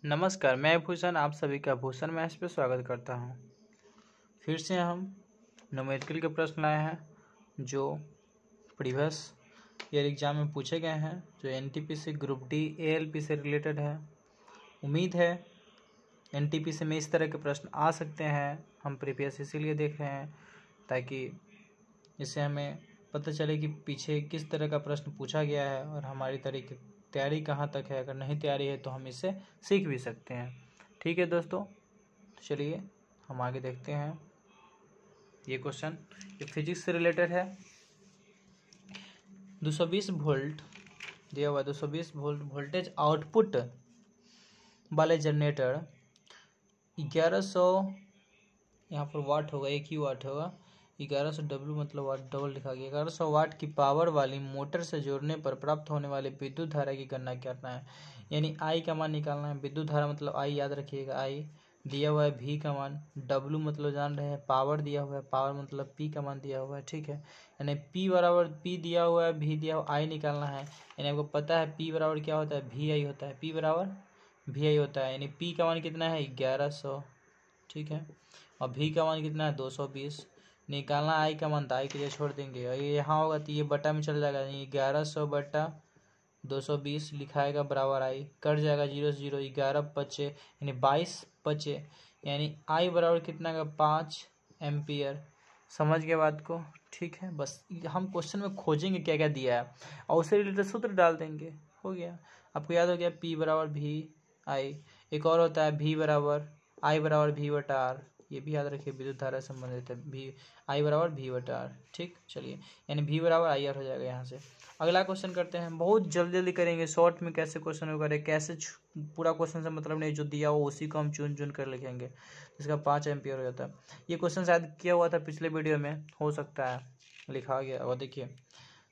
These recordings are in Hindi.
नमस्कार, मैं भूषण आप सभी का भूषण मैथ्स पे स्वागत करता हूं। फिर से हम न्यूमेरिकल के प्रश्न लाए हैं जो प्रीवियस ईयर एग्जाम में पूछे गए हैं, जो एनटीपीसी ग्रुप डी एएलपी से रिलेटेड है। उम्मीद है एनटीपीसी में इस तरह के प्रश्न आ सकते हैं। हम प्रीवियस इसीलिए देख रहे हैं ताकि इससे हमें पता चले कि पीछे किस तरह का प्रश्न पूछा गया है और हमारी तैयारी कहाँ तक है। अगर नहीं तैयारी है तो हम इससे सीख भी सकते हैं। ठीक है दोस्तों, चलिए हम आगे देखते हैं। ये क्वेश्चन ये फिजिक्स से रिलेटेड है। 220 वोल्ट दिया हुआ, 220 वोल्ट वोल्टेज आउटपुट वाले जनरेटर 1100, यहाँ पर वाट होगा, एक ही वाट होगा, 1100 डब्ल्यू मतलब वाट डबल लिखा गया। 1100 वाट की पावर वाली मोटर से जोड़ने पर प्राप्त होने वाली विद्युत धारा की गणना करना है। यानी आई का मान निकालना है। विद्युत धारा मतलब आई, याद रखिएगा आई दिया हुआ है। वी का मान, डब्ल्यू मतलब जान रहे हैं पावर दिया हुआ है, पावर मतलब पी का मान दिया हुआ है। ठीक है, यानी पी बराबर पी दिया हुआ है, वी दिया हुआ, आई निकालना है। यानी आपको पता है पी बराबर क्या होता है, वी आई होता है। पी बराबर वी आई होता है, यानी पी का मान कितना है 1100। ठीक है, और भी का मान कितना है 220। निकालना आई का मान, आई के लिए छोड़ देंगे और ये यहाँ होगा तो ये बटा में चल जाएगा। यानी 1100 बटा 220 लिखाएगा बराबर आई, कट जाएगा 0 से 0, 11 बचे यानी 22 बचे, यानी आई बराबर कितना का 5 एम्पियर। समझ गए बात को? ठीक है, बस हम क्वेश्चन में खोजेंगे क्या क्या दिया है और उससे रिलेटेड सूत्र डाल देंगे, हो गया। आपको याद हो गया पी बराबर भी आई। एक और होता है भी बराबर आई बराबर भी बटा आर, ये भी याद रखिए, विद्युत धारा संबंधित है। भी आई बराबर भी बटा आर। ठीक, चलिए, यानी भी बराबर आई आर हो जाएगा यहाँ से। अगला क्वेश्चन करते हैं, बहुत जल्दी जल्दी करेंगे, शॉर्ट में कैसे क्वेश्चन को करें, कैसे पूरा क्वेश्चन से मतलब नहीं, जो दिया हो उसी को हम चुन चुन कर लिखेंगे, इसका 5 एम्पियर हो जाता है। ये क्वेश्चन शायद किया हुआ था पिछले वीडियो में, हो सकता है लिखा गया। और देखिए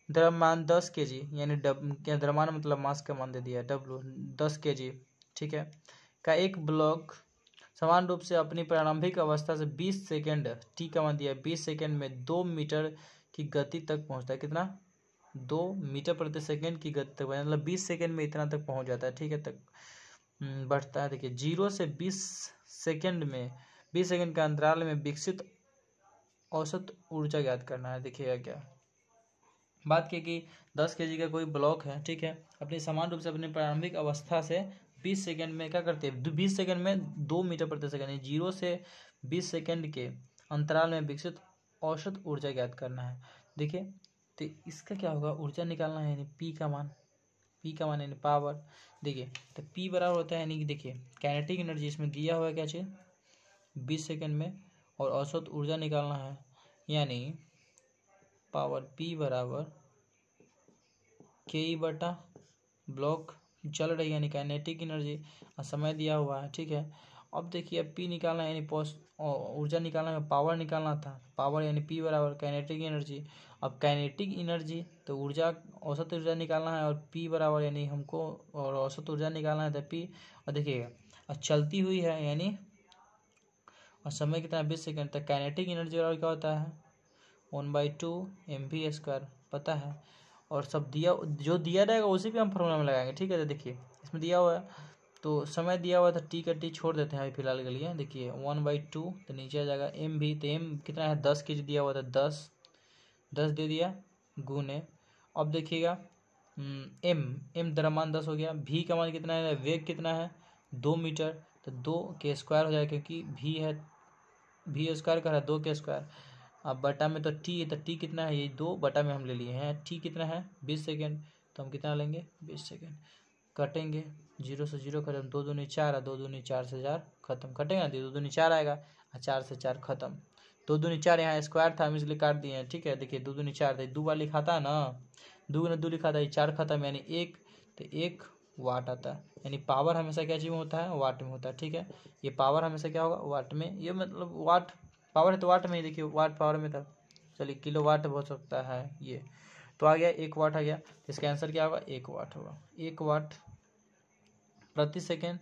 द्रव्यमान 10 kg, यानी द्रव्यमान मतलब मास का मान दे दिया है, डब्लू 10 kg, ठीक है, का एक ब्लॉक समान रूप से अपनी प्रारंभिक अवस्था से 20 सेकेंड, टी का मान दिया है, 20 सेकेंड में 2 मीटर की गति तक पहुंचता है। कितना? 2 मीटर प्रति सेकेंड की गति तक, मतलब 20 सेकेंड में इतना तक पहुंच जाता है। ठीक है, तक बढ़ता है। देखिए 0 से 20 सेकेंड में, 20 सेकेंड के अंतराल में विकसित औसत ऊर्जा ज्ञात करना है। देखिएगा क्या बात की कि 10 kg का कोई ब्लॉक है, ठीक है, अपनी समान रूप से अपनी प्रारंभिक अवस्था से 20 सेकेंड में क्या करते हैं, 20 सेकेंड में 2 मीटर प्रति सेकेंड, 0 से 20 सेकेंड के अंतराल में विकसित औसत ऊर्जा ज्ञात करना है। देखिए तो इसका क्या होगा, ऊर्जा निकालना है, यानी पी का मान, पी का मान यानी पावर। देखिए तो पी बराबर होता है, यानी कि देखिए काइनेटिक एनर्जी इसमें दिया हुआ है क्या चीज़ 20 सेकेंड में, और औसत ऊर्जा निकालना है, यानी पावर पी बराबर के ई बटा ब्लॉक चल रही है, यानी काइनेटिक एनर्जी, और समय दिया हुआ है। ठीक है, अब देखिए अब पी निकालना है, यानी ऊर्जा निकालना है, पावर निकालना था, पावर यानी पी बराबर काइनेटिक एनर्जी। अब काइनेटिक एनर्जी तो ऊर्जा, औसत ऊर्जा निकालना है, और पी बराबर यानी हमको और औसत ऊर्जा निकालना है तो पी। और देखिएगा और चलती हुई है, यानी और समय कितना 20 सेकेंड तक। काइनेटिक एनर्जी बराबर क्या होता है 1/2 mv², पता है। और सब दिया, जो दिया रहेगा उसी पे हम फॉर्मूला में लगाएंगे। ठीक है, तो देखिए इसमें दिया हुआ है तो समय दिया हुआ था, टी का टी छोड़ देते हैं अभी फिलहाल के लिए। देखिए 1/2 तो नीचे आ जाएगा एम भी, तो एम कितना है 10 kg दिया हुआ था, 10 दे दिया गुने। अब देखिएगा एम द्रव्यमान 10 हो गया, भी का मान कितना है, वेग कितना है 2 मीटर, तो 2 के स्क्वायर हो जाएगा, क्योंकि भी है, भी स्क्वायर का है 2 के स्क्वायर। अब बटा में तो टी है, तो टी कितना है, ये 2 बटा में हम ले लिए हैं, टी कितना है 20 सेकेंड, तो हम कितना लेंगे 20 सेकेंड। कटेंगे 0 से 0 खत्म, 2 दूनी 4, 2 दूनी 4 से 4 खत्म, कटेगा 2 दूनी 4 आएगा, और 4 से 4 खत्म। 2 दूनी 4 यहाँ स्क्वायर था, हम इसलिए काट दिए हैं। ठीक है, देखिए 2 दूनी 4 था, 2 बार लिखा था ना, 2 ने 2 लिखा था, 4 खत्म, यानी 1, तो 1 वाट आता है। यानी पावर हमेशा क्या चीज़ में होता है, वाट में होता है। ठीक है, ये पावर हमेशा क्या होगा, वाट में, ये मतलब वाट पावर है तो वाट में ही, देखिए वाट पावर में था, चलिए किलो वाट हो सकता है ये, तो आ गया 1 वाट आ गया। तो इसका आंसर क्या होगा 1 वाट होगा, 1 वाट प्रति सेकेंड,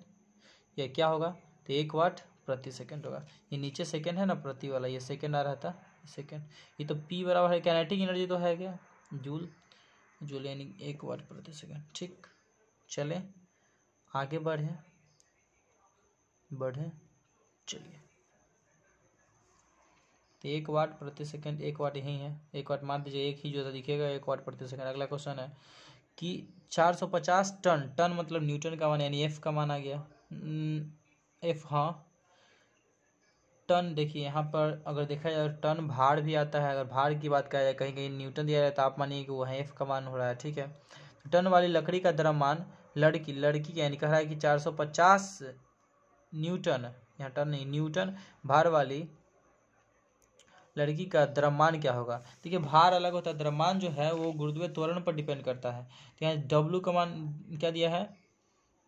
या क्या होगा, तो 1 वाट प्रति सेकेंड होगा। ये नीचे सेकेंड है ना, प्रति वाला, ये सेकेंड आ रहा था, सेकेंड, ये तो पी बराबर है काइनेटिक एनर्जी तो है क्या, जूल, जूल यानी 1 वाट प्रति सेकेंड। ठीक, चले आगे बढ़े। बढ़े। चलिए, तो 1 वाट प्रति सेकंड, 1 वाट यही है, 1 वाट मान दीजिए, एक ही जो दिखेगा 1 वाट प्रति सेकंड। अगला क्वेश्चन है कि 450 टन, टन मतलब न्यूटन का मान, यानी एफ का मान आ गया। एफ, हाँ टन। देखिए यहाँ पर अगर देखा जाए टन भार भी आता है, अगर भार की बात करा जाए, कहीं कहीं न्यूटन दिया जाए तो आप मानिए कि वो है एफ का मान हो रहा है, ठीक है। तो टन वाली लकड़ी का द्रव्यमान, लड़की यानी कह रहा है कि 450 न्यूटन, यहाँ टन नहीं न्यूटन भार वाली लड़की का द्रव्यमान क्या होगा। देखिए भार अलग होता है, द्रव्यमान जो है वो गुरुत्वीय त्वरण पर डिपेंड करता है। तो यहाँ डब्लू का मान क्या दिया है,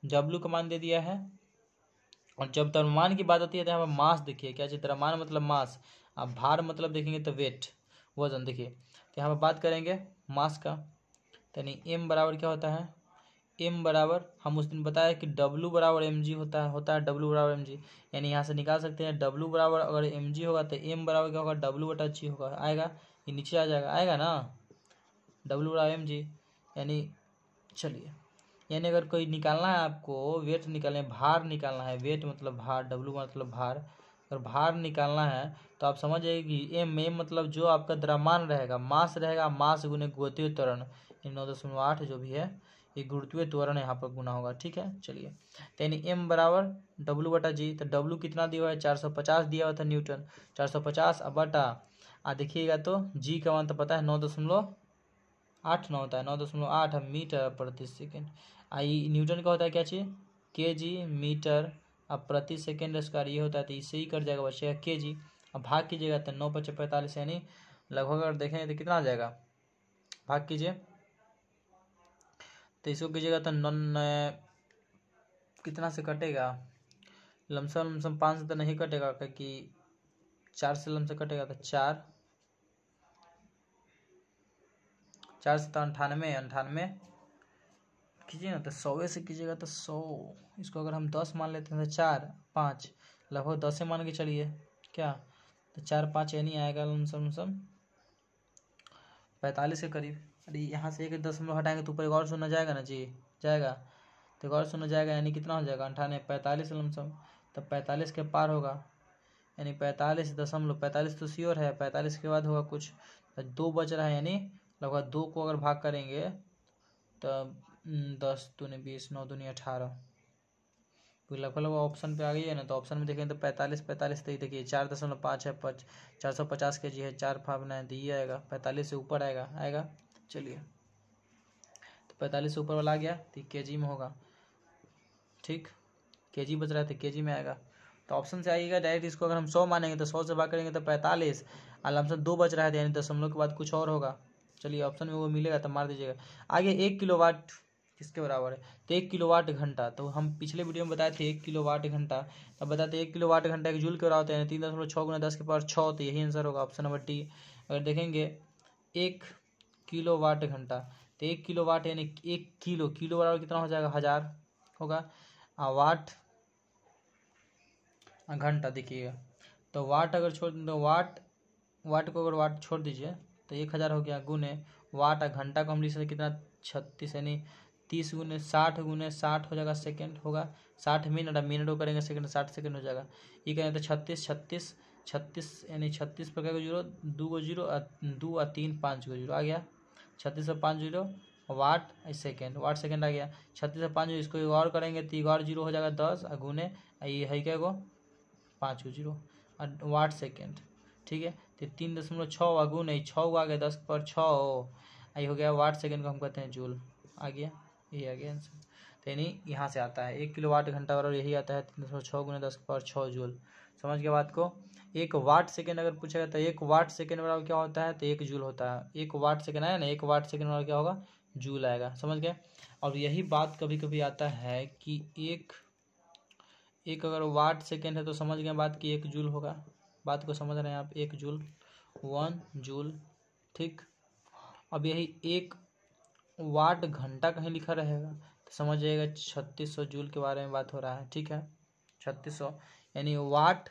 डब्लू का मान दे दिया है। और जब द्रव्यमान की बात आती है तो यहाँ पर मास, देखिए क्या चाहिए, द्रव्यमान मतलब मास, अब भार मतलब देखेंगे तो वेट, वजन। देखिए तो यहाँ पर बात करेंगे मास का, तो यानी एम बराबर क्या होता है, एम बराबर हम उस दिन बताया कि डब्लू बराबर एम जी होता है डब्लू बराबर एम जी। यानी यहाँ से निकाल सकते हैं डब्लू बराबर अगर एम जी होगा तो एम बराबर क्या होगा, डब्लू बटा जी होगा, आएगा, ये नीचे आ जाएगा, आएगा ना, डब्लू बराबर एम जी। यानी चलिए, यानी अगर कोई निकालना है आपको, वेट निकालना है, भार निकालना है, वेट मतलब भार, डब्लू मतलब भार, अगर भार निकालना है तो आप समझ जाइए कि एम मतलब जो आपका द्रव्यमान रहेगा, मास रहेगा, मास गुने गुरुत्वीय त्वरण 9.8 जो भी है, ये गुरुत्वीय त्वरण यहाँ पर गुना होगा, ठीक है। चलिए, तो यानी एम बराबर डब्लू बटा जी, तो डब्लू कितना दिया हुआ है, 450 दिया हुआ था न्यूटन, 450 बटा देखिएगा तो जी का मान तो पता है 9.89 होता है, 9.8 मीटर प्रति सेकेंड। आई न्यूटन का होता है क्या चीज़, के जी मीटर अब प्रति सेकेंड स्क्वायर, ये होता है, तो इससे ही कट जाएगा, बचेगा के जी। अब भाग कीजिएगा तो 9×45, यानी लगभग अगर देखें तो कितना आ जाएगा, भाग कीजिए तो इसको कीजिएगा तो कितना से कटेगा, लमसम 5 से तो नहीं कटेगा, क्योंकि 4 से लमसम कटेगा, तो 4 से तो 98 कीजिए ना, तो 100 से कीजिएगा तो 100, इसको अगर हम 10 मान लेते हैं तो 4 5 लगभग 10 से मान के चलिए क्या, तो 4 5 यानी आएगा लमसम 45 के करीब। अरे यहाँ से 1 दशमलव हटाएंगे तो ऊपर एक और शून्य जाएगा ना जी, जाएगा, तो एक और शून्य जाएगा, यानी कितना हो जाएगा 98, 45 लमसम, तब 45 के पार होगा, यानी 45 तो श्योर है, 45 के बाद होगा कुछ, तो 2 बच रहा है, यानी लगभग 2 को अगर भाग करेंगे तब 10 दूनी 20, 9 दूनी 18, तो लगभग ऑप्शन पे आ गई है ना, तो ऑप्शन में देखें तो 45 तो ये देखिए 4.5 है, 450 के जी है, 4 भावना है, तो ये आएगा 45 से ऊपर आएगा। चलिए, तो 45 से ऊपर वाला आ गया, तो के जी में होगा, ठीक, के जी बच रहा है तो के जी में आएगा, तो ऑप्शन से आइएगा डायरेक्ट। इसको अगर हम 100 मानेंगे तो 100 से भाग करेंगे तो 45, और लमसम 2 बच रहा है, यानी दशमलव के बाद कुछ और होगा। चलिए, ऑप्शन में वो मिलेगा तो मार दीजिएगा। आगे 1 किलोवाट किसके बराबर है, तो 1 किलोवाट घंटा, तो हम पिछले वीडियो में बताए थे 1 किलोवाट घंटा, अब बताते 1 किलोवाट घंटा एक जूल के बराबर होता है, 3.6 × 10⁻6, तो यही आंसर होगा, ऑप्शन नंबर डी। अगर देखेंगे 1 किलोवाट घंटा, तो 1 किलोवाट यानी 1 किलो बराबर कितना हो जाएगा, 1000 होगा, वाट घंटा देखिएगा, तो वाट अगर छोड़ दें तो वाट को अगर वाट छोड़ दीजिए तो 1000 हो गया, गुने वाट, घंटा को हम लिख सकते कितना 36, यानी 30 × 60 × 60 हो जाएगा, सेकेंड होगा, 60 मिनट, अब मिनट को करेंगे सेकेंड, 60 सेकेंड हो जाएगा, ये करेंगे तो 36 यानी 36 पर क्या जीरो, 2 को जीरो, 2 और 3 5 को जीरो आ गया, 36 और 5 zero, watt second, watt second आ गया, 36 और 5 इसको एक और करेंगे तो एक और जीरो हो जाएगा 10, और गुने ये है क्या को 5 को जीरो, और वाट सेकेंड, ठीक है, तो 3.6 गुने 6 को आ गया, 10⁻6, आई हो गया वाट सेकेंड को हम कहते हैं जूल, आ गया, यही आ गया आंसर। तो यानी यहाँ से आता है 1 किलोवाट घंटा बराबर यही आता है 3.6 गुने 10⁻6 जूल। समझ गया बात को। 1 वाट सेकेंड अगर पूछेगा तो 1 वाट सेकेंड बराबर क्या होता है, तो 1 जूल होता है, 1 वाट सेकेंड आया ना, 1 वाट सेकेंड बराबर क्या होगा, जूल आएगा, समझ गए। और यही बात कभी कभी आता है कि एक अगर वाट सेकेंड है तो समझ गए बात की 1 जूल होगा, बात को समझ रहे हैं आप, 1 जूल 1 जूल, ठीक। अब यही 1 वाट घंटा कहीं लिखा रहेगा तो समझ जाइएगा 3600 जूल के बारे में बात हो रहा है, ठीक है, 3600 यानी वाट,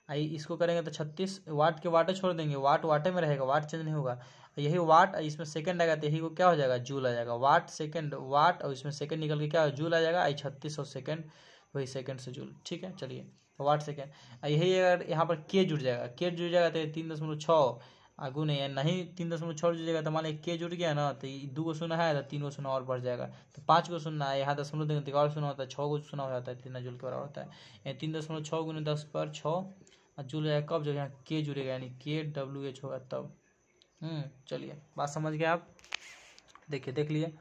आई इसको करेंगे तो 36 वाट के वाटे छोड़ देंगे, वाट वाटे में रहेगा, वाट चेंज नहीं होगा, यही वाट इसमें सेकंड आएगा तो यही को क्या हो जाएगा, जूल आ जाएगा, वाट सेकंड वाट, और इसमें सेकंड निकल के क्या जूल आ जाएगा, आई 3600 सेकंड, वही सेकंड से जूल, ठीक है। चलिए तो वाट सेकंड यही, अगर यहाँ पर के जुड़ जाएगा, के जुड़ जाएगा तो 3.6 आगू नहीं है, नहीं 3.6 जुड़ जाएगा तो मान लीजिए के जुड़ गया ना, तो 2 को शून्य है तो 3 को शून्य और बढ़ जाएगा, तो 5 को शून्य है, यहाँ 10 देंगे तो और शून्य होता है, 6 को शून्य हो जाता है, 3 जूल के बराबर होता है। 3.6 गुने 10⁻6 और जूल जाएगा कब, जब यहाँ के जुड़ेगा यानी KWH होगा तब। चलिए बात समझ गए आप, देखिए देख लिए।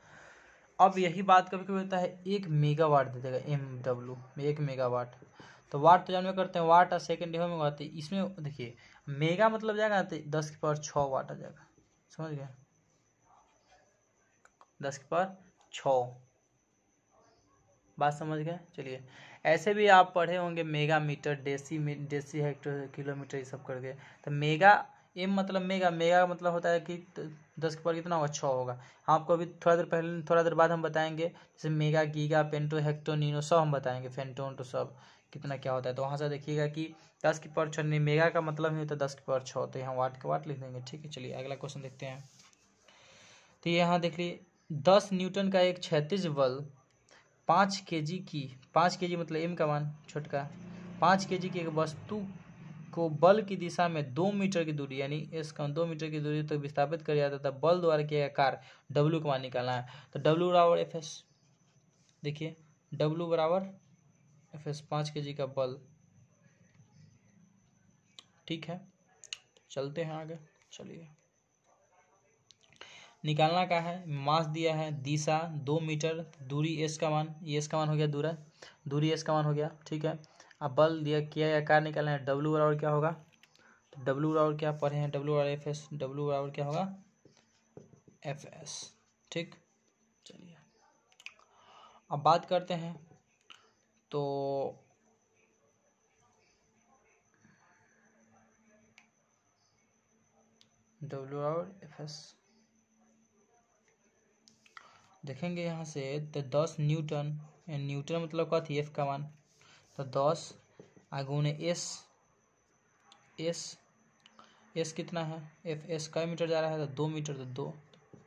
अब यही बात कभी कभी होता है 1 मेगावाट दे देगा MW में, 1 मेगावाट, तो वाट तो जानवे करते हैं, वाट और सेकंड में होते हैं, इसमें देखिए मेगा मतलब जाएगा तो 10⁻6 वाट आ जाएगा, समझ गए, 10⁻6 बात समझ गए। चलिए ऐसे भी आप पढ़े होंगे mega metre, deci hectare kilometre ये सब करके, तो मेगा एम मतलब मेगा, मेगा मतलब होता है कि 10 के पावर कितना होगा, 6 होगा। आपको अभी थोड़ा देर बाद हम बताएंगे, जैसे मेगा, गीगा, पेंटो, हेक्टो, नीनो सब हम बताएंगे, फेंटोन तो सब कितना क्या होता है, तो वहाँ से देखिएगा कि 10 की पावर 6 मेगा का मतलब नहीं होता 10 की पावर 6, तो यहाँ वाट के वाट लिख देंगे, ठीक है। चलिए अगला क्वेश्चन देखते हैं। तो यहाँ देख लीजिए 10 न्यूटन का एक क्षैतिज बल 5 kg की, 5 kg मतलब एम का मान छोटका, 5 kg की एक वस्तु को बल की दिशा में 2 मीटर की दूरी यानी एस का 2 मीटर की दूरी तक तो विस्थापित कर जाता था, बल द्वारा किया गया कार्य डब्ल्यू का मान निकालना है। तो डब्ल्यू बराबर एफ एस, देखिए डब्ल्यू बराबर एफ एस, 5 kg का बल, ठीक है। चलते हैं आगे, चलिए निकालना क्या है, मास दिया है, दिशा 2 मीटर, दूरी एस का मान, एस का मान हो गया, दूरी एस का मान हो गया, ठीक है। अब बल दिया किया या कार्य निकालना है, डब्ल्यू बराबर क्या होगा, तो डब्ल्यू बराबर क्या पढ़े हैं, डब्ल्यू बराबर एफ एस, डब्ल्यू बराबर क्या होगा एफ एस, ठीक। चलिए अब बात करते हैं, तो डब्ल्यू बराबर एफ एस देखेंगे यहाँ से, तो 10 न्यूटन, न्यूटन मतलब क्या थी, एफ का मान, तो 10 आगुने एस, एस कितना है, एफ एस का मीटर जा रहा है तो 2 मीटर, तो 2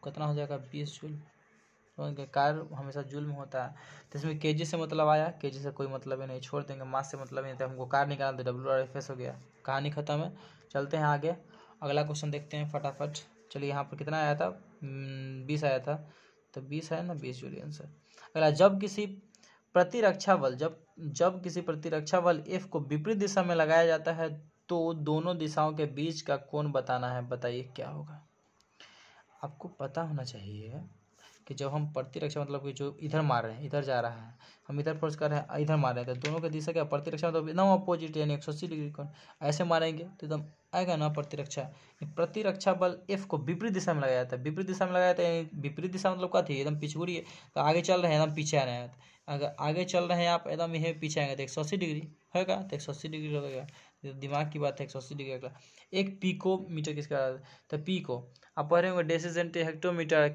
कितना हो जाएगा 20 जूल, कार्य हमेशा जूल में होता है, तो इसमें केजी से मतलब आया, केजी से कोई मतलब ही नहीं, छोड़ देंगे, मास से मतलब ही नहीं था, हमको कार्य निकालना तो डब्ल्यू और एफ एस हो गया, कहानी खत्म है। चलते हैं आगे, अगला क्वेश्चन देखते हैं फटाफट। चलिए यहाँ पर कितना आया था, 20 आया था, तो 20 है ना, 20 जूल आंसर। अगला जब किसी प्रतिरक्षा बल एफ को विपरीत दिशा में लगाया जाता है तो दोनों दिशाओं के बीच का कोण बताना है, बताइए क्या होगा। आपको पता होना चाहिए कि जब हम प्रतिरक्षा मतलब कि जो इधर मार रहे हैं, इधर जा रहा है, हम इधर फोर्स कर रहे हैं, इधर मार रहे हैं, तो दोनों के दिशा क्या, प्रतिरक्षा मतलब एकदम अपोजिट यानी 180 डिग्री कोण, ऐसे मारेंगे तो एकदम आएगा ना प्रतिरक्षा। प्रतिरक्षा बल एफ को विपरीत दिशा में लगाया जाता है, विपरीत दिशा में लगाया जाता है, विपरीत दिशा मतलब क्या थी, एकदम पिछुड़ी है, तो आगे चल रहे हैं एकदम पीछे आ रहे हैं, अगर आगे चल रहे हैं आप एकदम यहीं पीछे आएंगे तो 180 डिग्री होगा, तो 180 डिग्री लगेगा, दिमाग की बात है, 180 डिग्री अगला। एक पीको मीटर किसका, तो पीको आप पढ़ रहे होंगे deci centi hectometre,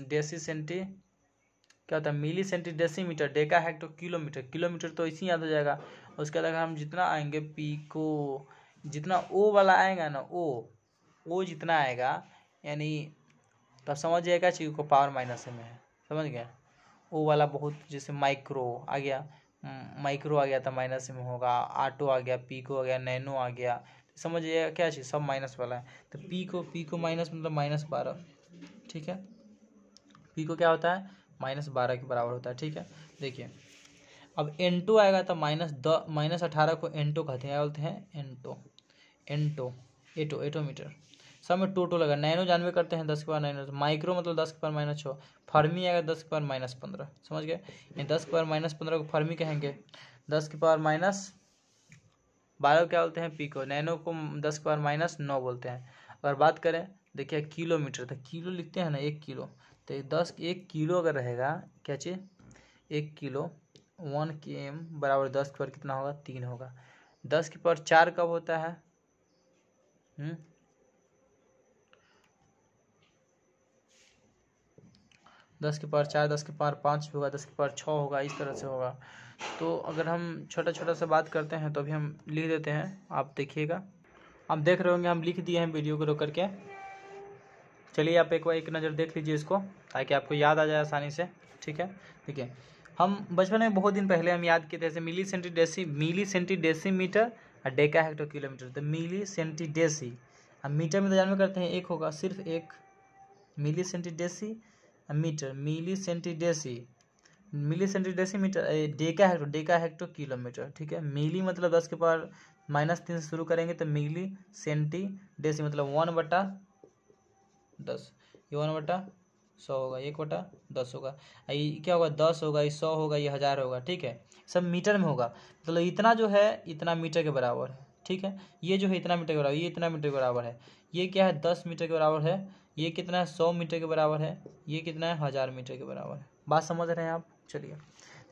deci centi क्या होता है, milli centi decimetre, deca hecto kilometre, kilometre तो इसी याद हो जाएगा। उसके बाद हम जितना आएंगे पीको, जितना ओ वाला आएगा ना, ओ जितना आएगा यानी तब समझ जाएगा चीज़ को पावर माइनस में है, समझ गया। ओ वाला बहुत, जैसे माइक्रो आ गया, माइक्रो आ गया तो माइनस में होगा, आटो आ गया, पीको आ गया, नैनो आ गया, समझिए क्या चीज़ सब माइनस वाला है, तो पीको माइनस मतलब -12, ठीक है। पीको क्या होता है, -12 के बराबर होता है, ठीक है। देखिए अब N2 आएगा तो -18 को N2 कहते हैं, क्या बोलते हैं एटोमीटर, सब में टोटो लगा, नैनो जानवे करते हैं 10 के पावर -9, माइक्रो मतलब 10 के पावर -6, फर्मी आएगा 10 के पावर -15, समझ गए, ये 10 के पावर -15 को फर्मी कहेंगे, 10 के पावर -12 क्या बोलते हैं पीको, नैनो को 10 के पावर -9 बोलते हैं। अगर बात करें देखिए किलोमीटर, तो किलो लिखते हैं ना, 1 किलो, तो 1 किलो अगर रहेगा क्या चीज़, 1 किलो 1 km बराबर 10 के पावर कितना होगा, 3 होगा। 10 के पावर 4 कब होता है, 10 के पावर 4, 10 के पावर 5 भी होगा, 10 के पावर 6 होगा, इस तरह से होगा। तो अगर हम छोटा छोटा सा बात करते हैं तो अभी हम लिख देते हैं, आप देखिएगा, आप देख रहे होंगे हम लिख दिए हैं वीडियो को रोक करके। चलिए आप एक बार एक नज़र देख लीजिए इसको, ताकि आपको याद आ जाए आसानी से, ठीक है। देखिए हम बचपन में बहुत दिन पहले हम याद किए थे, जैसे मिली सेंटी डेसीमीटर और डेका हेक्टर किलोमीटर। तो मिली सेंटी डेसी, अब मीटर में तो जानवे करते हैं एक होगा, सिर्फ एक milli centi deci metre, milli centi decimetre, deca hecto kilometre. ठीक है, मिली मतलब 10 के पावर -3 से शुरू करेंगे तो मिली सेंटी डेसी मतलब 1/10, ये 1/100 होगा, 1/10 होगा, ये क्या होगा 10 होगा, ये 100 होगा, ये 1000 होगा। ठीक है, सब मीटर में होगा, मतलब इतना जो है इतना मीटर के बराबर है। ठीक है, ये जो है इतना मीटर के बराबर, ये इतना मीटर के बराबर है, ये क्या है 10 मीटर के बराबर है, ये कितना है 100 मीटर के बराबर है, ये कितना है 1000 मीटर के बराबर है। बात समझ रहे हैं आप? चलिए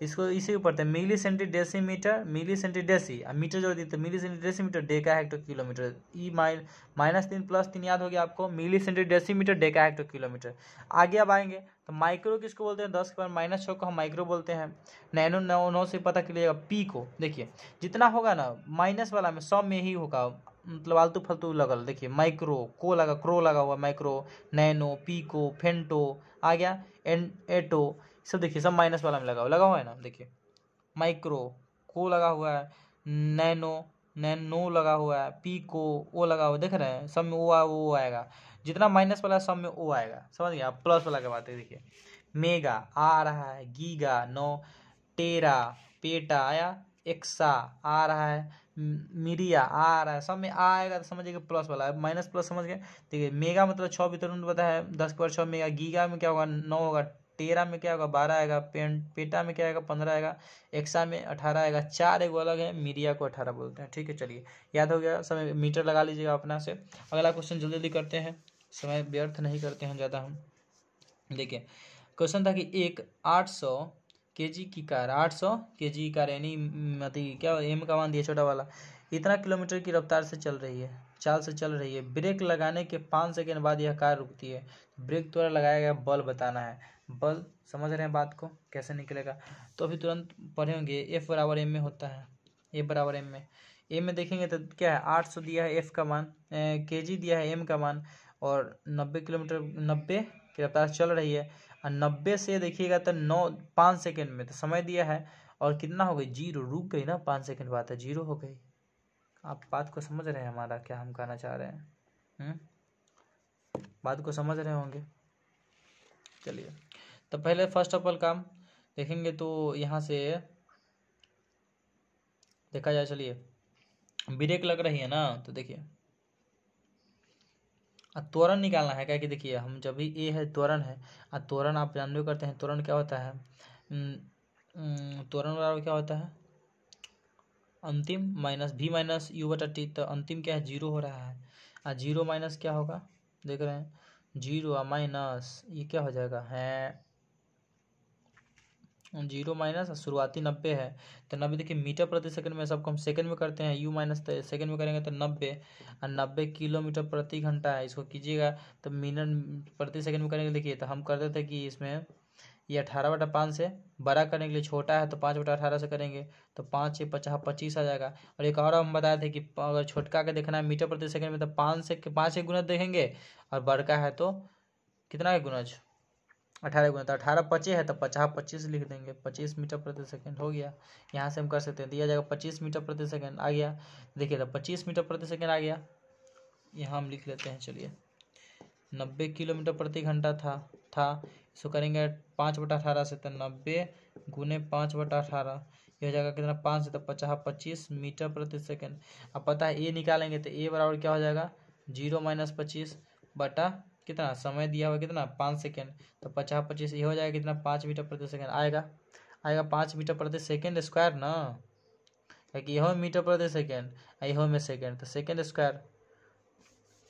इसको इसी को पढ़ते हैं, milli centi decimetre, milli centi deci, metre जोड़ दी तो milli centi decimetre deca hecto kilometre, E -3 +3 याद हो गया आपको, milli centi decimetre deca hecto kilometre. आगे अब आएंगे तो माइक्रो किसको बोलते हैं, 10 के पावर -6 को हम माइक्रो बोलते हैं। नैनो 9 से पता चलिएगा, पी को देखिए जितना होगा ना माइनस वाला में 100 में ही होगा, मतलब आलतू फालतू लगल। देखिए माइक्रो को लगा, क्रो लगा हुआ, माइक्रो, नैनो, पीको, फेंटो आ गया, एटो सब देखिए सब माइनस वाला में लगा हुआ है ना। देखिए माइक्रो को लगा हुआ है, नैनो लगा हुआ है, पीको ओ लगा हुआ है, देख रहे हैं सब में वो आएगा, जितना माइनस वाला है सब में ओ आएगा, समझ गया। प्लस वाला की बात है, देखिए मेगा आ रहा है, गीगा 9, टेरा पेटा आया, एक्सा आ रहा है, मिरिया आ रहा है, सब में आएगा तो समझिए प्लस वाला है, माइनस प्लस समझ गए। देखिए मेगा मतलब 6 भी तुरंत पता है, 10 के पावर 6 मेगा, गीगा में क्या होगा 9 होगा, टेरा में क्या होगा 12 आएगा, पेटा में क्या आएगा 15 आएगा, एक्सा में 18 आएगा, 4 एक अलग है, मीडिया को 18 बोलते हैं। ठीक है, चलिए याद हो गया, समय मीटर लगा लीजिएगा अपना से। अगला क्वेश्चन जल्दी जल्दी करते हैं, समय व्यर्थ नहीं करते हैं ज़्यादा हम। देखिए क्वेश्चन था कि एक 800 kg की कार, 800 kg की कार यानी मतलब क्या एम का मान दिया छोटा वाला, इतना किलोमीटर की रफ्तार से चल रही है, चाल से चल रही है। ब्रेक लगाने के 5 सेकंड बाद यह कार रुकती है, ब्रेक द्वारा लगाया गया बल बताना है। बल समझ रहे हैं बात को कैसे निकलेगा, तो अभी तुरंत पढ़ेंगे। एफ बराबर एम में होता है, ए बराबर एम में, एम में देखेंगे तो क्या है 800 दिया है एफ का मान, kg दिया है एम का मान, और 90 किलोमीटर 90 की रफ्तार चल रही है, और 90 से देखिएगा तो 5 सेकंड में तो समय दिया है, और कितना हो गई 0, रुक गई ना 5 सेकंड बाद है 0 हो गई। आप बात को समझ रहे हैं हमारा क्या हम कहना चाह रहे हैं, बात को समझ रहे होंगे। चलिए तो पहले फर्स्ट ऑफ ऑल काम देखेंगे, तो यहाँ से देखा जाए, चलिए ब्रेक लग रही है ना, तो देखिए त्वरण निकालना है, क्या कि देखिए हम जब भी ए है त्वरण है, त्वरण आप जानते करते हैं, त्वरण क्या होता है, त्वरण बराबर क्या होता है अंतिम माइनस v माइनस यू बटा टी, तो अंतिम क्या है 0 हो रहा है, 0 माइनस क्या होगा देख रहे हैं 0 माइनस ये क्या हो जाएगा है 0 माइनस शुरुआती 90 है, तो 90 देखिए मीटर प्रति सेकंड में, सबको हम सेकंड में करते हैं, u माइनस सेकंड में करेंगे तो 90, और 90 किलोमीटर प्रति घंटा है, इसको कीजिएगा तो मिनट प्रति सेकंड में करेंगे। देखिए तो हम करते थे कि इसमें ये 18/5 से बड़ा करने के लिए छोटा है तो 5/18 से करेंगे, तो 5 से 25 आ जाएगा। और एक और हम बताए थे कि अगर छोटका के देखना है मीटर प्रति सेकंड में तो 5 से गुणज देखेंगे, और बड़का है तो कितना है गुणज 18 गुना, तो 18 25 है तो 50/25 लिख देंगे, 25 मीटर प्रति सेकंड हो गया। यहाँ से हम कर सकते हैं, दिया जाएगा 25 मीटर प्रति सेकंड आ गया, देखिए तो 25 मीटर प्रति सेकंड आ गया, यहाँ हम लिख लेते हैं। चलिए 90 किलोमीटर प्रति घंटा था इसको करेंगे 5/18 से, तो 90 गुने 5/18 यह हो जाएगा कितना 5 से, तो 50/25 मीटर प्रति सेकंड। अब पता है ए निकालेंगे तो ए बराबर क्या हो जाएगा 0 माइनस 25 बटा कितना समय दिया हुआ कितना 5 सेकंड, तो 50/25 ये हो जाएगा कितना 5 मीटर प्रति सेकंड आएगा 5 मीटर प्रति सेकंड स्क्वायर ना, क्योंकि यह मीटर प्रति सेकंड यह में सेकंड, तो सेकंड स्क्वायर।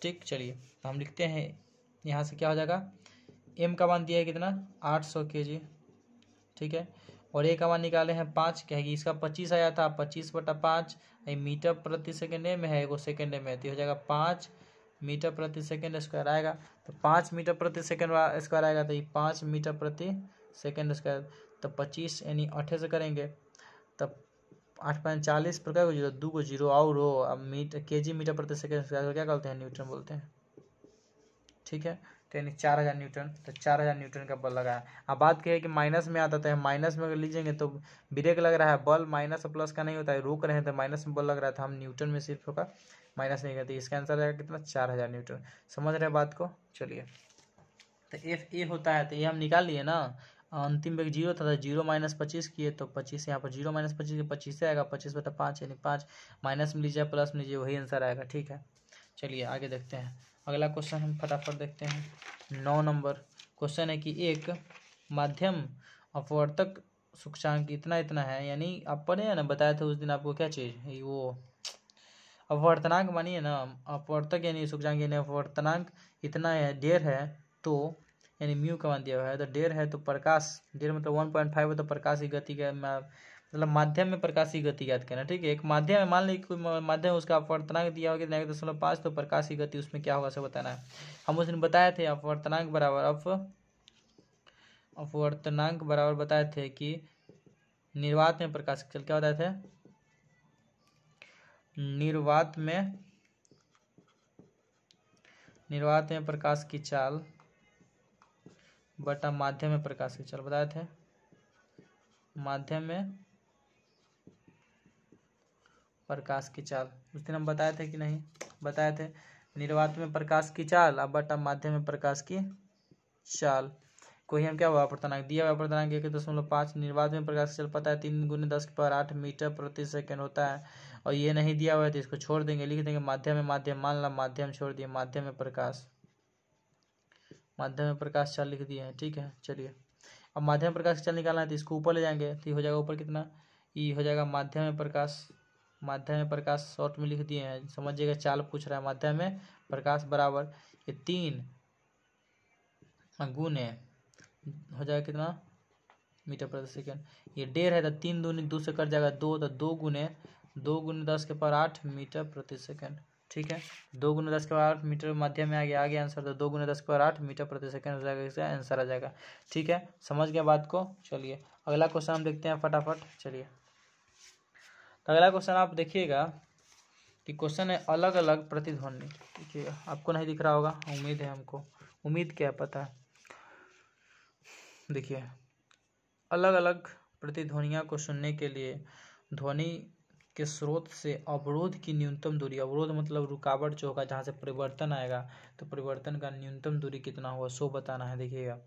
ठीक, चलिए तो हम लिखते हैं यहाँ से क्या हो जाएगा, एम का मान दिया है कितना 800 kg, ठीक है, और ए का मान निकाले हैं 5, कहेगी इसका 25 आया था 25/5, मीटर प्रति सेकंड में है, एगो सेकंड में है, तो हो जाएगा 5 मीटर प्रति सेकंड स्क्वायर आएगा, तो 5 मीटर प्रति सेकंड स्क्वायर आएगा, तो ये 5 मीटर प्रति सेकंड स्क्वायर, तो 25 यानी 8 से करेंगे, तब 8×40 पर क्या 0 2 को 0 और हो, अब kg मीटर प्रति सेकंड स्क्वायर क्या कहते हैं न्यूटन बोलते हैं। ठीक है, तो यानी 4000 न्यूटन, तो 4000 न्यूटन का बल लगा है। अब बात क्या है कि माइनस में आता है, माइनस में अगर लीजिएंगे तो ब्रेक लग रहा है, बल माइनस और प्लस का नहीं होता है, रोक रहे हैं तो माइनस में बल लग रहा था, हम न्यूटन में सिर्फ होगा, माइनस नहीं करते। इसका आंसर आएगा कितना, 4000 न्यूटन। समझ रहे हैं बात को। चलिए, तो एफ ए होता है, तो ये हम निकाल लिए ना, अंतिम में 0 था, 0 माइनस 25 किए तो 25, यहाँ पर 0 माइनस 25 के 25 से आएगा, 25/5 यानी 5, माइनस में लीजिए प्लस में लीजिए, वही आंसर आएगा। ठीक है, चलिए आगे देखते हैं। अगला क्वेश्चन हम फटाफट देखते हैं। 9 नंबर क्वेश्चन है कि एक माध्यम अपवर्तक सूचकांक इतना इतना है, यानी आप पढ़े हैं ना, बताया था उस दिन आपको क्या चीज़, वो अपवर्तनांक मानिए ना, अपवर्तक यानी सूचकांक यानी अपवर्तनांक इतना है, डेढ़ है, तो यानी म्यू का मान दिया हुआ है, तो डेढ़ है तो प्रकाश, डेढ़ मतलब 1.5 है, तो प्रकाश की गति का मतलब माध्यम में प्रकाश की गति याद करना। ठीक है, एक माध्यम है, मान लीजिए कोई माध्यम है, उसका अपवर्तनांक दिया होगा -0.5, तो प्रकाश की गति उसमें क्या होगा सब बताना है। हम उस दिन बताए थे अपवर्तनांक बराबर अपवर्तनांक बराबर बताए थे कि निर्वात में प्रकाश, चल क्या बताए थे, निर्वात में प्रकाश की चाल बटा माध्यम में प्रकाश की चाल, बताए थे। माध्यम में प्रकाश की चाल उस दिन हम बताए थे कि नहीं, बताए थे। निर्वात में प्रकाश की चाल अब बटा माध्यम में प्रकाश की चाल, कोई हम क्या हुआ अपवर्तनांक दिया हुआ, अपवर्तनांक 1.5, निर्वात में प्रकाश की चाल पता है 3 × 10⁸ मीटर प्रति सेकंड होता है, और ये नहीं दिया हुआ है तो इसको छोड़ देंगे, लिख देंगे माध्यम में माध्यम, मान ला माध्यम छोड़ दिए, माध्यम में प्रकाश चाल लिख दिए हैं। ठीक है, चलिए अब माध्यम में प्रकाश चाल निकालना है तो इसको ऊपर ले जाएंगे, तो ये हो जाएगा ऊपर कितना, ये हो जाएगा माध्यम में प्रकाश शॉर्ट में लिख दिए हैं, समझिएगा चाल पूछ रहा है। माध्यम में प्रकाश बराबर ये 3 गुने हो जाएगा कितना, मीटर प्रति सेकंड, ये डेढ़ है तो 3 दूनी 2 से कट जाएगा 2, तो 2 गुने 10⁸ मीटर प्रति सेकंड। ठीक है, 2 × 10⁸ मीटर माध्यम में आ गया आंसर, तो 2 × 10⁸ मीटर प्रति सेकंड हो जाएगा, इसका आंसर आ जाएगा। ठीक है, समझ गया बात को। चलिए अगला क्वेश्चन हम देखते हैं फटाफट। चलिए, तो अगला क्वेश्चन आप देखिएगा कि क्वेश्चन है अलग अलग प्रतिध्वनि। देखिए आपको नहीं दिख रहा होगा, उम्मीद है, हमको उम्मीद क्या पता है। देखिए, अलग अलग प्रतिध्वनियों को सुनने के लिए ध्वनि के स्रोत से अवरोध की न्यूनतम दूरी, अवरोध मतलब रुकावट जो होगा जहाँ से परिवर्तन आएगा, तो परिवर्तन का न्यूनतम दूरी कितना होगा सो बताना है। देखिएगा,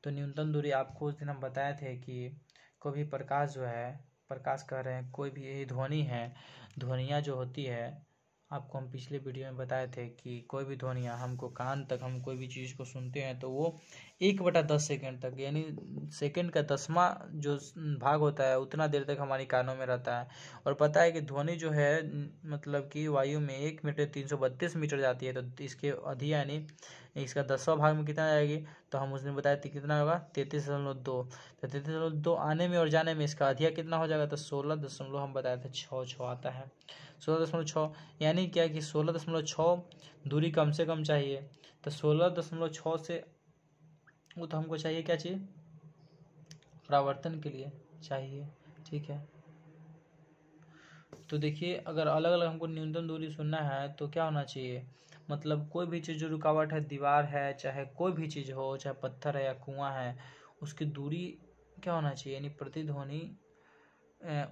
तो न्यूनतम दूरी आपको उस दिन हम बताए थे कि कोई भी प्रकाश जो है, प्रकाश कह रहे हैं, कोई भी यही ध्वनि है, ध्वनियाँ जो होती है, आपको हम पिछले वीडियो में बताए थे कि कोई भी ध्वनियाँ हमको कान तक, हम कोई भी चीज़ को सुनते हैं तो वो 1/10 सेकेंड तक, यानी सेकेंड का 10वां जो भाग होता है उतना देर तक हमारी कानों में रहता है। और पता है कि ध्वनि जो है मतलब कि वायु में 1 मीटर 332 मीटर जाती है, तो इसके अधिक यानी इसका 10वां भाग में कितना जाएगी, तो हम उसने बताया था कितना होगा 33.2, तो 33.2 आने में और जाने में इसका अधिक कितना हो जाएगा, तो 16 हम बताए थे 6 आता है, 16.6, यानी क्या कि 16.6 दूरी कम से कम चाहिए, तो 16.6 से वो तो हमको चाहिए क्या चाहिए, परावर्तन के लिए चाहिए। ठीक है, तो देखिए अगर अलग अलग हमको न्यूनतम दूरी सुनना है तो क्या होना चाहिए, मतलब कोई भी चीज़ जो रुकावट है, दीवार है, चाहे कोई भी चीज़ हो, चाहे पत्थर है या कुआं है, उसकी दूरी क्या होना चाहिए, यानी प्रतिध्वनि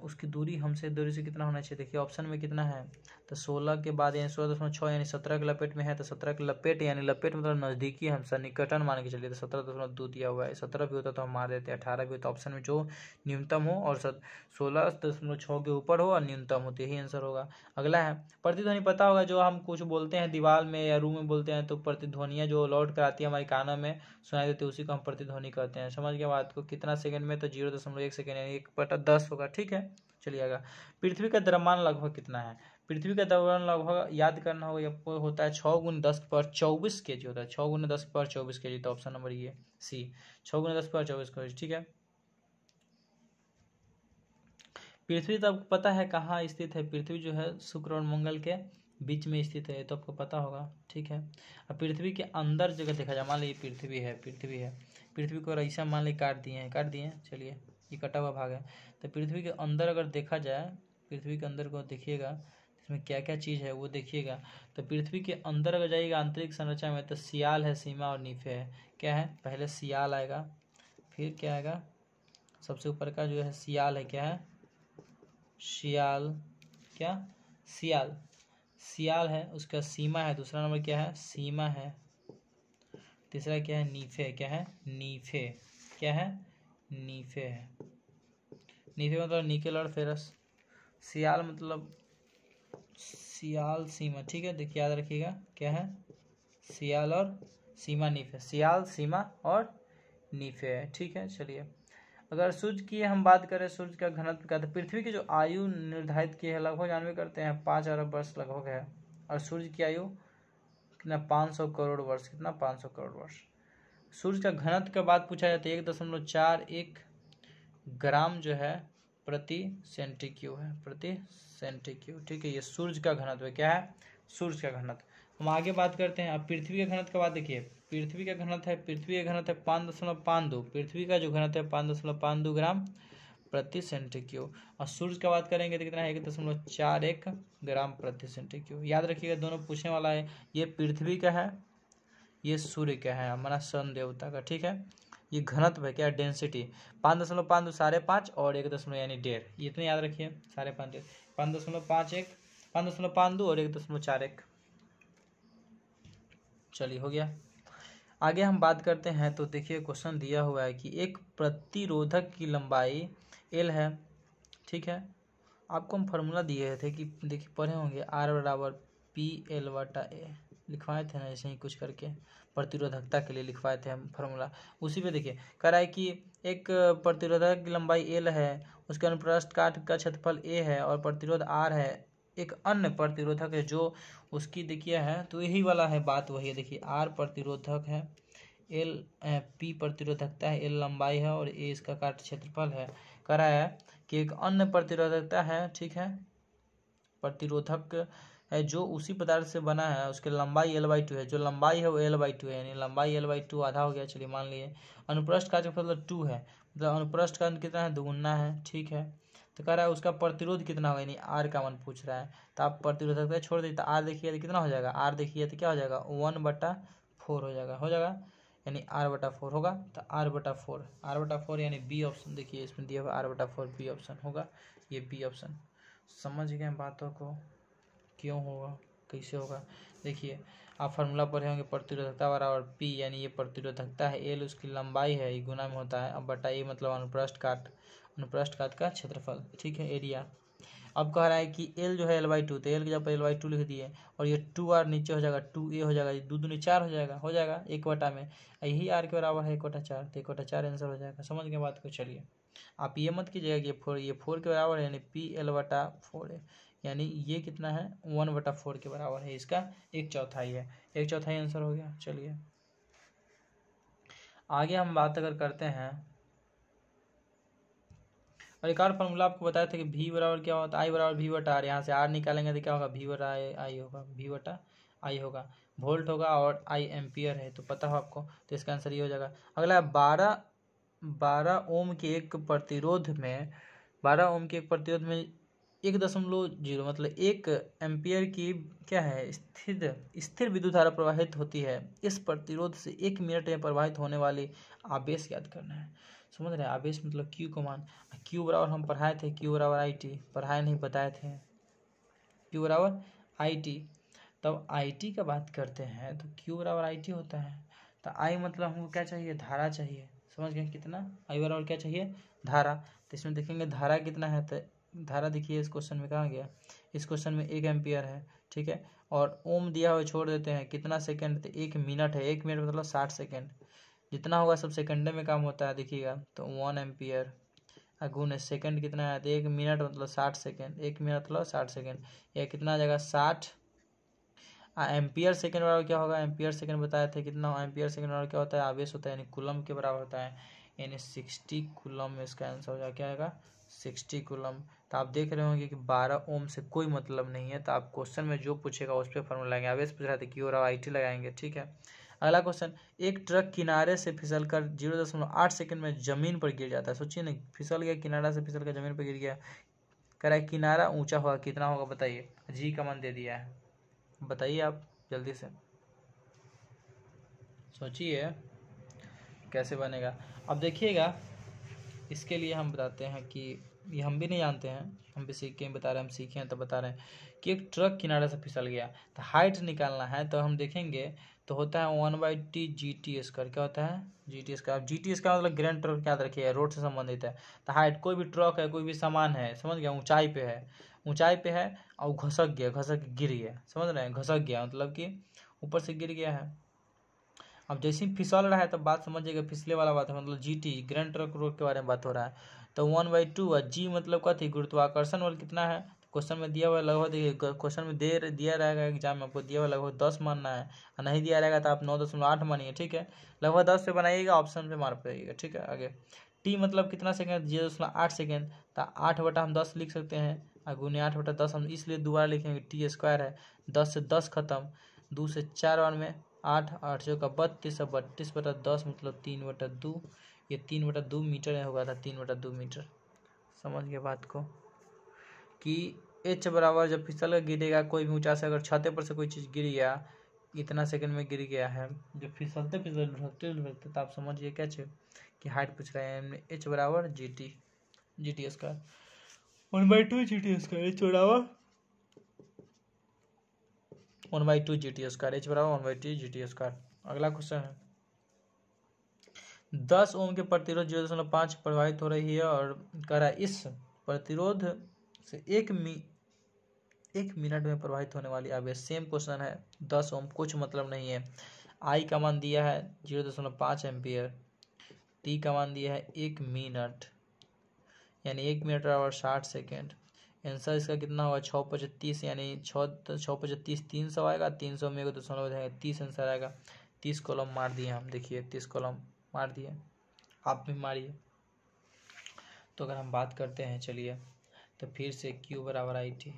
उसकी दूरी हमसे दूरी से कितना होना चाहिए। देखिए ऑप्शन में कितना है, तो 16 के बाद यानी 16.6 यानी 17 के लपेट में है, तो 17 के लपेट यानी लपेट मतलब नज़दीकी हम सन्निकटन मान के चलिए, तो 17.2 दिया हुआ है, 17 भी होता तो हम मार देते, 18 भी होता, ऑप्शन में जो न्यूनतम हो और 16.6 के ऊपर हो और न्यूनतम हो, तो यही आंसर होगा। अगला है प्रतिध्वनि, पता होगा जो हम कुछ बोलते हैं दीवार में या रूम में बोलते हैं, तो प्रतिध्वनियाँ जो लौट कर आती है हमारे कानों में सुनाई देती है, उसी को हम प्रतिध्वनि कहते हैं। समझ गया बात को, कितना सेकंड में, तो 0.1 सेकंड यानी 1/10 होगा। ठीक है, चलिएगा। पृथ्वी का द्रव्यमान लगभग कितना है, पृथ्वी का द्रव्यमान लगभग याद करना होगा, आपको होता है 6 × 10⁻24 kg होता है, 6 × 10⁻24 kg, तो ऑप्शन नंबर ये सी, 6 × 10⁻24 kg। ठीक है, पृथ्वी तो आपको पता है कहाँ स्थित है, पृथ्वी जो है शुक्र और मंगल के बीच में स्थित है, तो आपको पता होगा। ठीक है, अब पृथ्वी के अंदर जगह देखा जाए, मान लीजिए पृथ्वी को ऐसा मान ली काट दिए, चलिए ये कटा हुआ भाग है, तो पृथ्वी के अंदर अगर देखा जाए, पृथ्वी के अंदर को देखिएगा, इसमें क्या क्या चीज़ है वो देखिएगा। तो पृथ्वी के अंदर अगर जाइएगा आंतरिक संरचना में तो सियाल है, सीमा और नीफे है। क्या है, पहले सियाल आएगा, फिर क्या आएगा, सबसे ऊपर का जो है सियाल है, क्या है, सियाल, क्या, सियाल, सियाल है, उसका सीमा है, दूसरा नंबर क्या है, सीमा है, तीसरा क्या है, नीफे, क्या है, नीफे, क्या है, नीफे है। नीफे मतलब निकेल और फेरस, सियाल मतलब सियाल, सीमा, ठीक है, देखिए याद रखिएगा क्या है, सियाल और सीमा, नीफे, सियाल, सीमा और नीफे है, ठीक है। चलिए अगर सूर्य की हम बात करें, सूर्य का घनत्व क्या है, पृथ्वी की जो आयु निर्धारित की है लगभग जानवे करते हैं 5 अरब वर्ष लगभग है, और सूर्य की आयु कितना, 500 करोड़ वर्ष, कितना, 500 करोड़ वर्ष। सूर्य का घनत्व का बात पूछा जाता है 1.41 ग्राम जो है प्रति सेंटीक्यूब है, प्रति सेंटीक्यूब, ठीक है। ये सूर्य का घनत्व है, क्या है, सूर्य का घनत्व। हम आगे बात करते हैं, अब पृथ्वी का घनत्व का बात देखिए, पृथ्वी का घनत्व है, पृथ्वी का घनत्व है 5.52, पृथ्वी का जो घनत्व है 5.52 ग्राम प्रति सेंटीक्यूब, और सूर्य का बात करेंगे तो कितना है, 1.41 ग्राम प्रति सेंटीक्यूब। याद रखिएगा दोनों पूछने वाला है, ये पृथ्वी का है, ये सूर्य का है, हमारा सन देवता का, ठीक है। ये घनत्व है, क्या, डेंसिटी, 5.52, 5.5 और 1 यानी 1.5, ये इतने याद रखिए, 5.5, 5.51, 5.52 और 1.41। चलिए हो गया। आगे हम बात करते हैं, तो देखिए क्वेश्चन दिया हुआ है कि एक प्रतिरोधक की लंबाई L है, ठीक है। आपको हम फार्मूला दिए थे कि देखिए पढ़े होंगे, R = PL/A, लिखवाए थे ना ऐसे ही कुछ करके, प्रतिरोधकता के लिए लिखवाए थे हम फार्मूला। उसी पे देखिए कह रहा है कि एक प्रतिरोधक की लंबाई L है, उसके अनुप्रस्थ काट का क्षेत्रफल A है और प्रतिरोध R है। एक अन्य प्रतिरोधक है जो उसकी देखिए है, तो यही वाला है बात, वही है, देखिए R प्रतिरोधक है, L P प्रतिरोधकता है, L लंबाई है और A इसका काट क्षेत्रफल है। कह रहा है कि एक अन्य प्रतिरोधकता है, ठीक है, प्रतिरोधक है जो उसी पदार्थ से बना है, उसकी लंबाई L/2 है, जो लंबाई है वो L/2 है, यानी लंबाई L/2 आधा हो गया, चलिए मान लिए। अनुप्रस्थ का मतलब 2 है, मतलब अनुप्रस्थ का कितना है, दुगुना है, ठीक है। तो कह रहा है उसका प्रतिरोध कितना होगा, यानी R का मान पूछ रहा है, तो आप प्रतिरोधकता छोड़ दीजिए, तो R देखिए तो कितना हो जाएगा, R देखिए तो क्या हो जाएगा, 1/4 हो जाएगा, यानी R/4 होगा, तो R/4 यानी बी ऑप्शन, देखिए इसमें दिया हुआ R/4 बी ऑप्शन होगा, ये बी ऑप्शन। समझ गए बातों को, क्यों होगा, कैसे होगा, देखिए आप फार्मूला पढ़े होंगे, प्रतिरोधकता बराबर P, यानी ये प्रतिरोधकता है, L उसकी लंबाई है, ये गुना में होता है, अब बटा A मतलब अनुप्रस्थ काट का क्षेत्रफल, ठीक है, एरिया। अब कह रहा है कि L जो है L/2, तो L की जगह पर L/2 लिख दिए, और ये 2R नीचे हो जाएगा, 2A हो जाएगा, ये 2 दूनी 4 हो जाएगा 1 में, यही R के बराबर है 1/4, तो 1/4 आंसर हो जाएगा। समझ गए बात को। चलिए आप ये मत कीजिएगा कि ये 4 के बराबर है, यानी PL/4 है, यानी ये कितना है, 1/4 के बराबर है, इसका 1/4 है, 1/4 आंसर हो गया। चलिए आगे हम बात अगर करते हैं, और एक और फॉर्मूला आपको बताया था कि V बराबर क्या होता है, I बराबर V/R, यहाँ से R निकालेंगे तो क्या होगा, V/I होगा, V/I होगा, वोल्ट होगा, और I एम्पियर है, तो पता हो आपको, तो इसका आंसर ये हो जाएगा। अगला 12 ओम के एक प्रतिरोध में 1.0 मतलब 1 एम्पियर की क्या है, स्थिर विद्युत धारा प्रवाहित होती है। इस प्रतिरोध से 1 मिनट में प्रवाहित होने वाली आवेश याद करना है। समझ रहे हैं, आवेश मतलब Q को मान, Q बराबर हम पढ़ाए थे, Q बराबर IT, पढ़ाए नहीं बताए थे, Q बराबर IT। तब IT का बात करते हैं तो Q बराबर IT होता है, तो I मतलब हमको क्या चाहिए, धारा चाहिए। समझ गए, कितना, I बराबर क्या चाहिए, धारा। तो इसमें देखेंगे धारा कितना है, तो धारा देखिए इस क्वेश्चन में कहाँ गया, इस क्वेश्चन में 1 एम्पियर है, ठीक है, और ओम दिया हुआ छोड़ देते हैं, कितना सेकंड, तो 1 मिनट है, 1 मिनट मतलब 60 सेकंड, जितना होगा सब सेकंड में काम होता है, देखिएगा तो 1 एम्पियर गुण सेकंड कितना है, तो 1 मिनट मतलब 60 सेकंड, 1 मिनट मतलब 60 सेकंड, यह कितना आ जाएगा 60। एम्पियर सेकंड बराबर क्या होगा, एम्पियर सेकंड बताए थे, कितना एम्पियर सेकंड बराबर क्या होता है, आवेश होता है, यानी कूलम के बराबर होता है, यानी 60 कूलम इसका आंसर हो जाएगा, क्या आएगा 60 कूलम। तो आप देख रहे होंगे कि 12 ओम से कोई मतलब नहीं है, तो आप क्वेश्चन में जो पूछेगा उस पर फॉर्मूला लगाएंगे, आवेश पूछ रहा था Q और IT लगाएंगे, ठीक है। अगला क्वेश्चन, एक ट्रक किनारे से फिसलकर 0.8 सेकंड में जमीन पर गिर जाता है। सोचिए ना, फिसल गया, किनारा से फिसल कर जमीन पर गिर गया, कह रहा है किनारा ऊंचा होगा, कितना होगा बताइए। जी का मान दे दिया है, बताइए आप जल्दी से सोचिए कैसे बनेगा। अब देखिएगा, इसके लिए हम बताते हैं कि ये हम भी नहीं जानते हैं, हम भी सीख के बता रहे हैं, हम सीखे हैं तो बता रहे हैं कि एक ट्रक किनारे से फिसल गया, तो हाइट निकालना है। तो हम देखेंगे तो होता है 1/t GT²। क्या होता है? GT²। अब GT² मतलब ग्रैंड ट्रक याद रखिए, रोड से संबंधित है। तो हाइट, कोई भी ट्रक है, कोई भी सामान है, समझ गया, ऊंचाई पे है, ऊंचाई पे है और घसक गया, घसक गिर गया, समझ रहे हैं, घसक गया मतलब कि ऊपर से गिर गया है। अब जैसे ही फिसल रहा है तब बात समझिएगा, फिसले वाला बात है, मतलब GT ग्रैंड ट्रक रोड के बारे में बात हो रहा है। तो 1/2 और G मतलब क्या थी? गुरुत्वाकर्षण बल कितना है? क्वेश्चन में दिया हुआ लगभग, देखिए क्वेश्चन में दिया रहेगा एग्जाम में, आपको दिया हुआ लगभग 10 मानना है, और नहीं दिया रहेगा तो आप 9.8 मानिए, ठीक है। लगभग 10 से बनाइएगा, ऑप्शन से मार पाइएगा, ठीक है। आगे T मतलब कितना सेकेंड? 0.8 सेकेंड। तो 8 बटा हम 10 लिख सकते हैं, और गुने 8/10 हम इसलिए दोबारा लिखेंगे, T² है। 10 से 10 खत्म, 2 से 4 बार में 8, 8 चौका 32, 32/10 मतलब 3/2। ये 3/2 मीटर होगा था, 3/2 मीटर। समझ गए बात को कि H बराबर जब फिसल कर गिरेगा, कोई भी ऊंचा से अगर छाते पर से कोई चीज़ गिर गया, इतना सेकंड में गिर गया है, जब फिसलते फिसलते ढलते तो आप समझिए क्या चाहिए कि हाइट पूछ रहे हैं। H बराबर GT² 1/2 GT², H बराबर 1/2 GT², H बराबर 1/2 GT²। अगला क्वेश्चन है, 10 ओम के प्रतिरोध 0.5 प्रभावित हो रही है, और कह रहा है इस प्रतिरोध से एक मिनट में प्रभावित होने वाली आवेश। सेम क्वेश्चन है, 10 ओम, कुछ मतलब नहीं है। आई का मान दिया है 0.5 एम्पियर, टी का मान दिया है 1 मिनट, यानी 1 मिनट बराबर 60 सेकेंड। आंसर इसका कितना होगा? 6/25, यानी 6/25 300 आएगा, 300 में 1 दशमलव हो जाएगा, 30 आंसर आएगा। 30 कॉलम मार दिए हम, देखिए 30 कॉलम मार दिए, आप भी मारिए। तो अगर हम बात करते हैं, चलिए तो फिर से Q बराबर IT,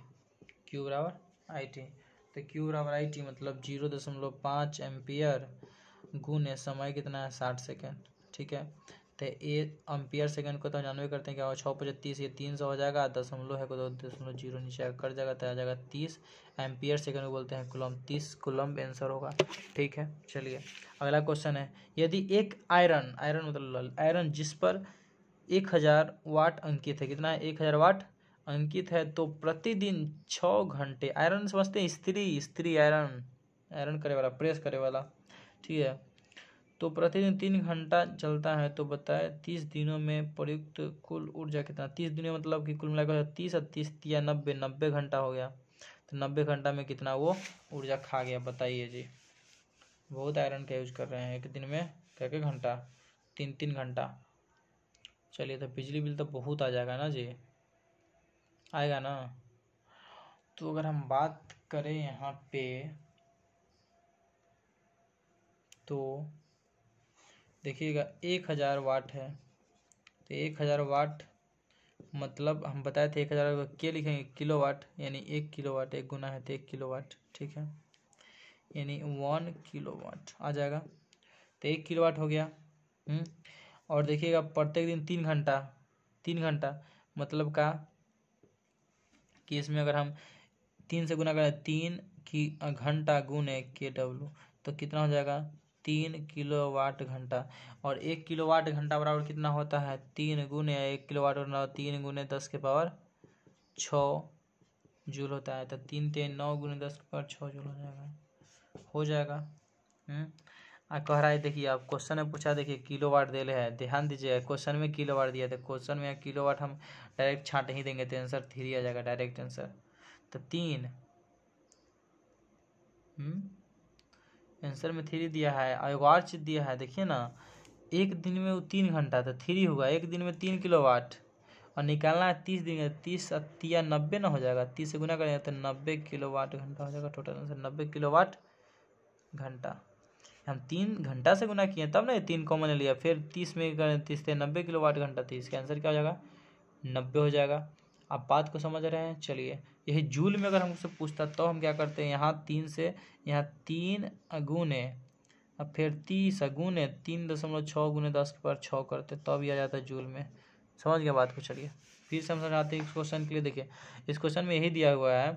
Q बराबर IT, तो Q बराबर IT मतलब 0.5 एम्पियर गुने समय कितना है? 60 सेकेंड, ठीक है। तो ये एम्पियर सेकंड को तो 99 करते हैं, क्या होगा? 6/25, ये 300 हो जाएगा, दशमलव है को तो 0.0 नीचे कर जाएगा, तो आ जाएगा 30 एम्पियर सेकंड को बोलते हैं कूलम, 30 कूलम आंसर होगा, ठीक है। चलिए अगला क्वेश्चन है, यदि एक आयरन मतलब आयरन जिस पर 1000 वाट अंकित है, कितना है? 1000 वाट अंकित है, तो प्रतिदिन 6 घंटे, आयरन समझते हैं, स्त्री आयरन करे वाला, प्रेस करे वाला, ठीक है। तो प्रतिदिन 3 घंटा चलता है, तो बताए 30 दिनों में प्रयुक्त कुल ऊर्जा कितना? 30 दिनों मतलब कि कुल मिलाकर 30 और 30 या 90 घंटा हो गया, तो 90 घंटा में कितना वो ऊर्जा खा गया, बताइए जी। बहुत आयरन का यूज कर रहे हैं, एक दिन में क्या घंटा? 3 घंटा। चलिए, तो बिजली बिल तो बहुत आ जाएगा ना जी, आएगा ना। तो अगर हम बात करें यहाँ पे, तो देखिएगा 1000 वाट है, तो 1000 वाट मतलब हम बताए थे 1000 को क्या लिखेंगे? किलोवाट, यानी 1 किलोवाट, 1 गुना है तो 1 किलोवाट, ठीक है, यानी 1 किलोवाट आ जाएगा, तो 1 किलोवाट हो गया। और देखिएगा प्रत्येक दिन 3 घंटा मतलब का कि इसमें अगर हम 3 से गुना करें, 3 की घंटा गुने KW, तो कितना हो जाएगा? 3 किलोवाट घंटा। और 1 किलोवाट घंटा बराबर कितना होता है? 3 गुने 1 किलोवाट, और 3 गुने 10 के पावर 6 जूल होता है, तो 3 3 9 गुने 10 के पावर 6 जूल हो जाएगा। कह रहा है, देखिए आप क्वेश्चन में पूछा, देखिए किलोवाट दे रहे हैं, ध्यान दीजिए, क्वेश्चन में किलोवाट दिया था, क्वेश्चन में किलोवाट हम डायरेक्ट छांट ही देंगे, तो आंसर 3 आ जाएगा, डायरेक्ट आंसर। तो 3 आंसर में 3 दिया है, और एक और चीज दिया है, देखिए ना, एक दिन में वो 3 घंटा, तो 3 होगा, एक दिन में 3 किलोवाट, और निकालना है 30 दिन, 30 या 90 ना हो जाएगा, 30 से गुना करेंगे तो 90 किलोवाट घंटा हो जाएगा, टोटल आंसर 90 किलोवाट घंटा। हम 3 घंटा से गुना किए तब ना 3 कॉमन लिया, फिर 30 में करें, 30 से 90 किलोवाट घंटा, 30 का आंसर क्या हो जाएगा? 90 हो जाएगा। आप बात को समझ रहे हैं? चलिए, यही जूल में अगर हमसे पूछता तो हम क्या करते हैं, यहाँ 3 से यहाँ 3 गुने, अब फिर 30 गुने 3.6 गुने 10 के पावर 6 करते, तब भी आ जाता है जूल में। समझ गया बात को? चलिए फिर से हम समझाते हैं इस क्वेश्चन के लिए। देखिए इस क्वेश्चन में यही दिया हुआ है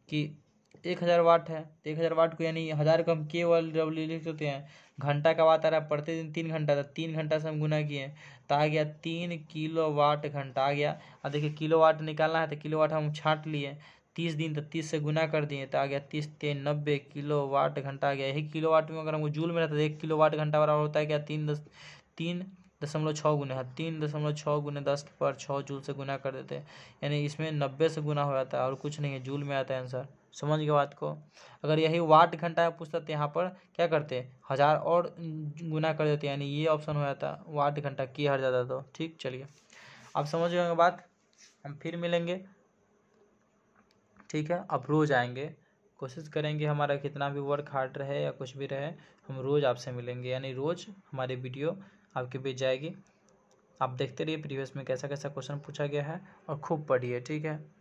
कि 1000 वाट है, 1000 वाट को यानी 1000 को हम केवल डब्ल्यू लिख सकते हैं। घंटा का वाट आ रहा है प्रतिदिन 3 घंटा, था 3 घंटा से हम गुना किए तो आ गया 3 किलोवाट घंटा आ गया। और देखिए किलोवाट निकालना है तो किलोवाट हम छांट लिए, 30 दिन तो 30 से गुना कर दिए तो आ गया 30 3 90 किलोवाट घंटा आ गया। यही किलोवाट में अगर हमको जूल में रहता है 1 किलोवाट घंटा बराबर होता है क्या 3.6 गुना है, 3.6 गुने 10⁻6 जूल से गुना कर देते हैं, यानी इसमें 90 से गुना हो जाता है और कुछ नहीं है, जूल में आता है आंसर। समझ गए बात को। अगर यही वाट घंटा पूछता तो यहाँ पर क्या करते 1000 और गुना कर देते, यानी ये ऑप्शन हो जाता वाट घंटा की हट जाता। तो ठीक, चलिए आप समझ गए बात। हम फिर मिलेंगे, ठीक है। अब रोज़ आएंगे, कोशिश करेंगे हमारा कितना भी वर्क हार्ड रहे या कुछ भी रहे, हम रोज़ आपसे मिलेंगे, यानी रोज़ हमारी वीडियो आपके बीच जाएगी। आप देखते रहिए प्रीवियस में कैसा कैसा क्वेश्चन पूछा गया है और खूब पढ़िए, ठीक है।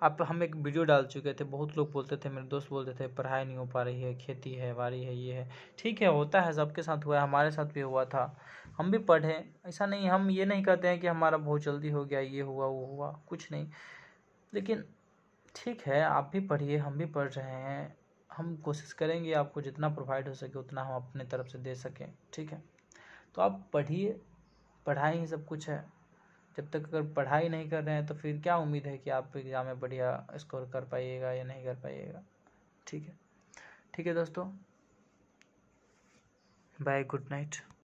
आप हम एक वीडियो डाल चुके थे, बहुत लोग बोलते थे, मेरे दोस्त बोलते थे पढ़ाई नहीं हो पा रही है, खेती है, बारी है, ये है। ठीक है, होता है, सबके साथ हुआ है, हमारे साथ भी हुआ था, हम भी पढ़े। ऐसा नहीं, हम ये नहीं कहते हैं कि हमारा बहुत जल्दी हो गया, ये हुआ वो हुआ, कुछ नहीं। लेकिन ठीक है, आप भी पढ़िए, हम भी पढ़ रहे हैं। हम कोशिश करेंगे आपको जितना प्रोवाइड हो सके उतना हम अपने तरफ से दे सकें, ठीक है। तो आप पढ़िए, पढ़ाई ही सब कुछ है। जब तक अगर पढ़ाई नहीं कर रहे हैं तो फिर क्या उम्मीद है कि आप एग्ज़ाम में बढ़िया स्कोर कर पाइएगा या नहीं कर पाइएगा, ठीक है। ठीक है दोस्तों, बाय, गुड नाइट।